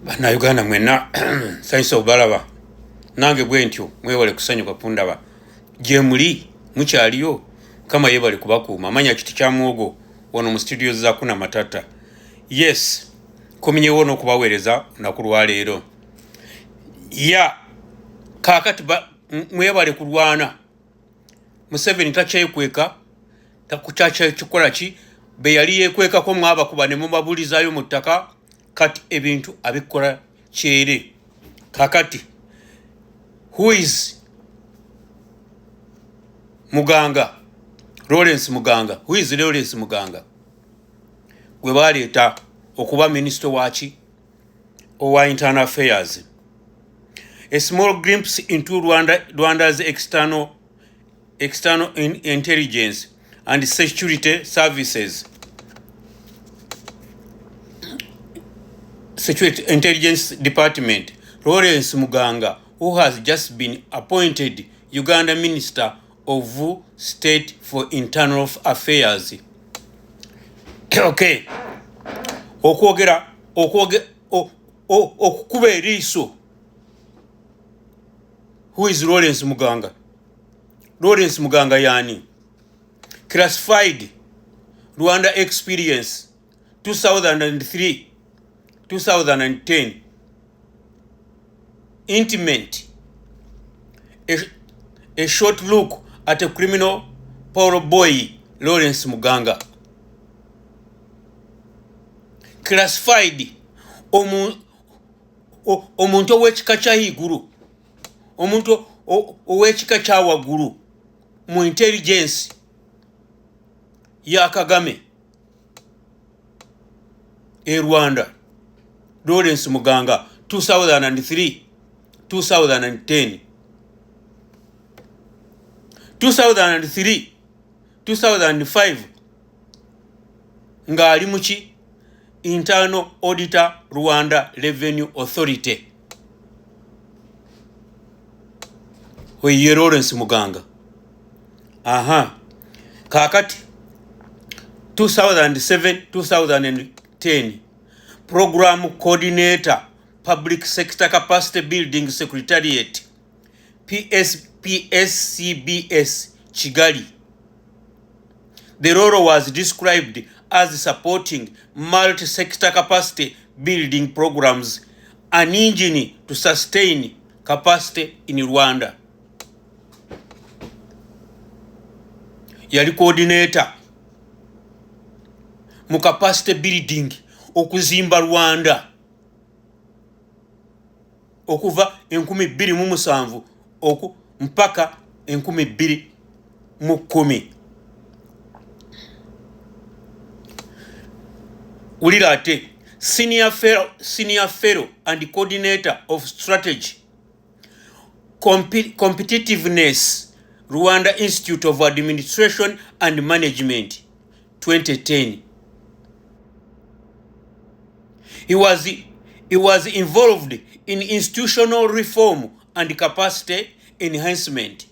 Bannayuganda mwenna sanyisa obalaba nange bwe ntyo mwewale kusanyuka kundaba gye muli mukyaliyo kama yebale kubakuuma amanya kiti kya muwogo wano mu studio za Kuna Matata. Yes, kominyewo n'okubaweereza olunaku lwa leero ya kaakati mwebale kulwana Museveni takyekweka takuchacha kikola ki be yali yekwekako mwaba kuba ne mubabulizayo mu ttaka kati ebintu abikola kyere. Kakati who is Muganga? Lawrence Muganga. Who is Lawrence Muganga? Gwe baleeta okuba minister wachi owa internal affairs. A small glimpse into Rwanda's external intelligence and security services. Security Intelligence Department. Lawrence Muganga, who has just been appointed Uganda Minister of State for Internal Affairs. Okay. Okukuba eriiso. Who is Lawrence Muganga? Lawrence Muganga yani. Classified Rwanda Experience 2003-2010. Intimate. A short look at a criminal Paul boy Lawrence Muganga. Classified omuntu ow'ekika kya iguru, omuntu ow'ekika kya waggulu mu intelligence ya Kagame e Rwanda. Lawrence Muganga 2003-2010. 2003-2005 ngali muki Internal Auditor Rwanda Revenue Authority. Oye Lawrence Muganga. Aha. Kakati 2007-2010 Program Coordinator Public Sector Capacity Building Secretariat PSCBS Kigali. The role was described as supporting multi-sector capacity building programs, an engine to sustain capacity in Rwanda. Yali coordinator mu capacity building okuzimba Rwanda okuva 2007 mpaka 2010. Ulirate senior fellow and coordinator of strategy competitiveness Rwanda Institute of Administration and Management 2010. He was involved in institutional reform and capacity enhancement.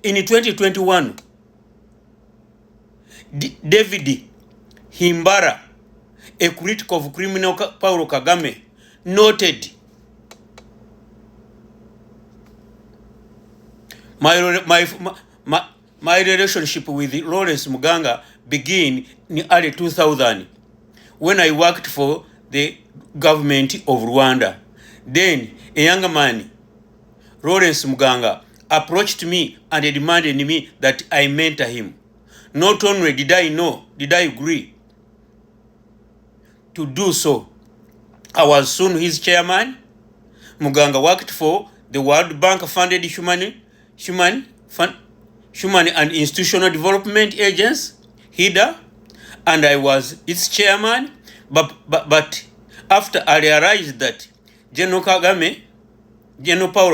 In 2021, David Himbara, a critic of criminal Paul Kagame, noted, my relationship with Lawrence Muganga began in early 2000 when I worked for the government of Rwanda. Then a young man, Lawrence Muganga, approached me and demanded me that I mentor him. Not only did I agree to do so, I was soon his chairman. Muganga worked for the World Bank funded Human and Institutional Development Agency, HIDA, and I was its chairman. But after I realized that General Paul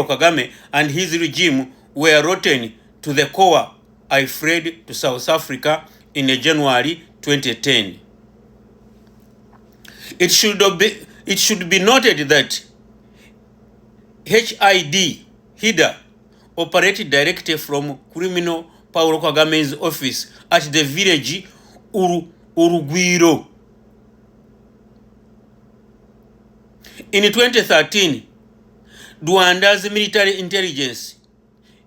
Kagame and his regime were rotten to the core, I fled to South Africa in January 2010. It should be noted that HIDA operated directly from criminal Paul Kagame's office at the village Urugwiro In 2013, Rwanda's military intelligence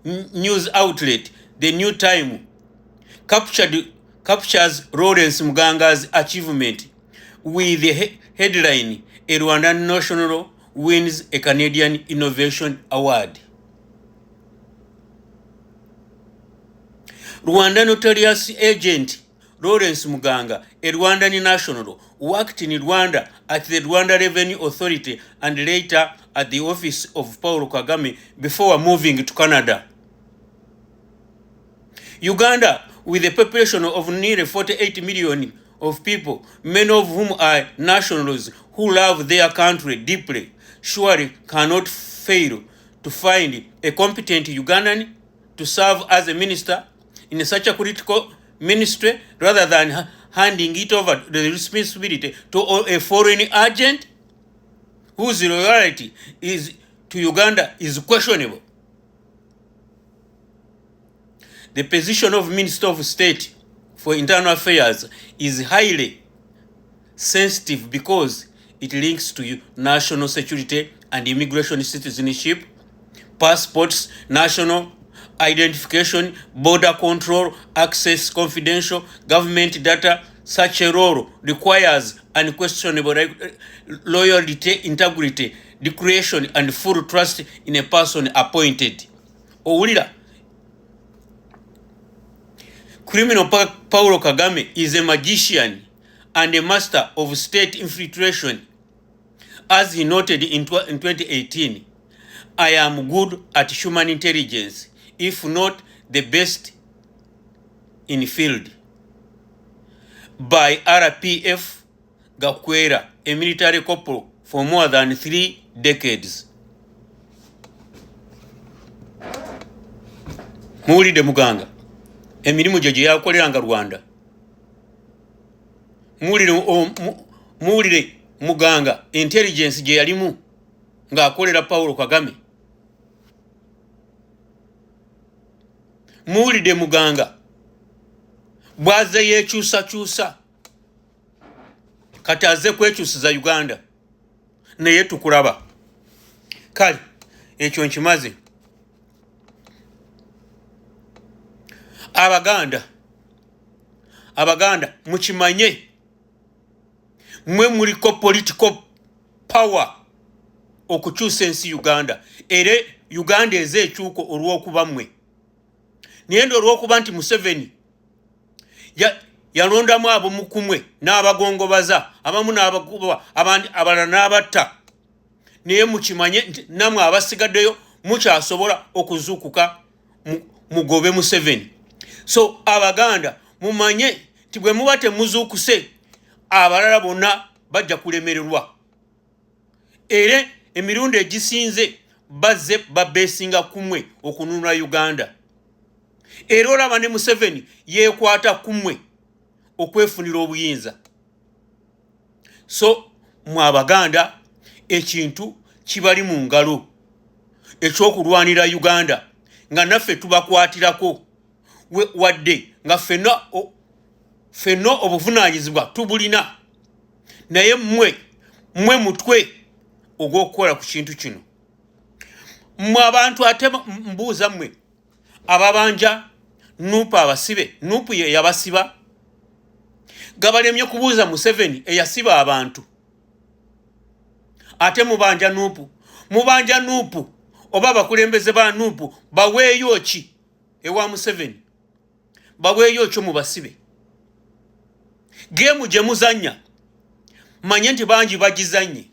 news outlet, The New Time, captures Lawrence Muganga's achievement with the headline, "A Rwandan national wins a Canadian Innovation Award." Rwanda notorious agent Lawrence Muganga, a Rwandan national, worked in Rwanda at the Rwanda Revenue Authority and later at the office of Paul Kagame before moving to Canada. Uganda, with a population of nearly 48 million of people, many of whom are nationals who love their country deeply, surely cannot fail to find a competent Ugandan to serve as a minister in such a critical ministry rather than handing it over the responsibility to a foreign agent whose loyalty to Uganda is questionable. The position of Minister of State for Internal Affairs is highly sensitive because it links to national security and immigration, citizenship, passports, national identification, border control, access confidential government data. Such a role requires unquestionable loyalty, integrity, discretion, and full trust in a person appointed. Owulira, criminal Paul Kagame is a magician and a master of state infiltration. As he noted in 2018, "I am good at human intelligence, if not the best in field," by RPF Gakwera, a military corporal for more than 3 decades. Muwulidde Muganga emirimu gye yakoleranga Rwanda. Muwulire Muganga intelligence gye yalimu ng'akolera Paul Kagame. Muwulidde Muganga bwaze yekyusakyusa kati aze kwekyusiza Uganda naye tukulaba. Kale ekyo nkimaze. Abaganda mukimanye mwe muliko political power okukyusa ensi Uganda. Era Uganda ezeekyuko olw'okuba mmwe. Naye olw'okuba nti Museveni yalondamu abo mukumwe n'abagongobaza, abamu n'abakuba, abalala n'abatta. Naye mukimanye nti namwe abasigaddeyo mukyasobola okuzuukuka mugobe Museveni. So Abaganda mumanye nti bwe muba temuzuukuse abalala bonna bajja kulemererwa. Era emirundi egisinze bazze babeesinga kumwe okununula Uganda. Era olaba ne Museveni yeekwata kumwe okwefunira obuyinza. So mu Abaganda ekintu kibali mu ngalo ekyokulwanira Uganda nga naffe tubakwatirako wadde nga ffenna obuvunaanyizibwa tubulina. Naye mmwe mutwe ogw'okukola ku kintu kino. Mmwe abantu ate mbuuza mmwe ababanja Nuupu abasibe. Nuupu ye yabasiba. Gabalemye kubuuza Museveni eyasiba abantu. Ate mubanja Nuupu oba abakulembeze ba Nuupu baweeyo ki ewa Museveni? Baweeyo ki mu basibe? Geemu gye muzannya manye nti bangi bagizannye.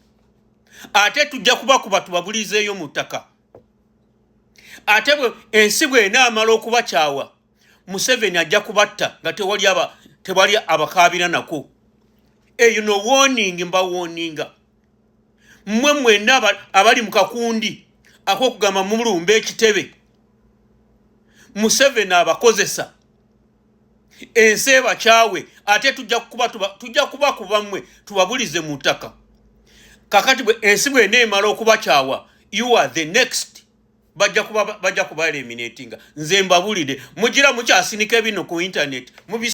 Ate tujja kubakuba tubabulizeeyo mu ttaka. Ate ensi bw'enaamala okubakyawa Museveni ajja kubatta nga tewali abakaabira nako. Eyo no warning mbawooninga. Mmwe mwenna abali mu kakundi ak'okugamba mulumba ekitebe. Museveni abakozesa. Ensi ebakyawe ate tujja kubakuba mmwe tubabulize mu ttaka. Kakati ensi bw'eneemala okubakyawa, you are the next. Bajja kuba eliminatinga. Nze mbabulire mugira mukyasinika bino ku internet.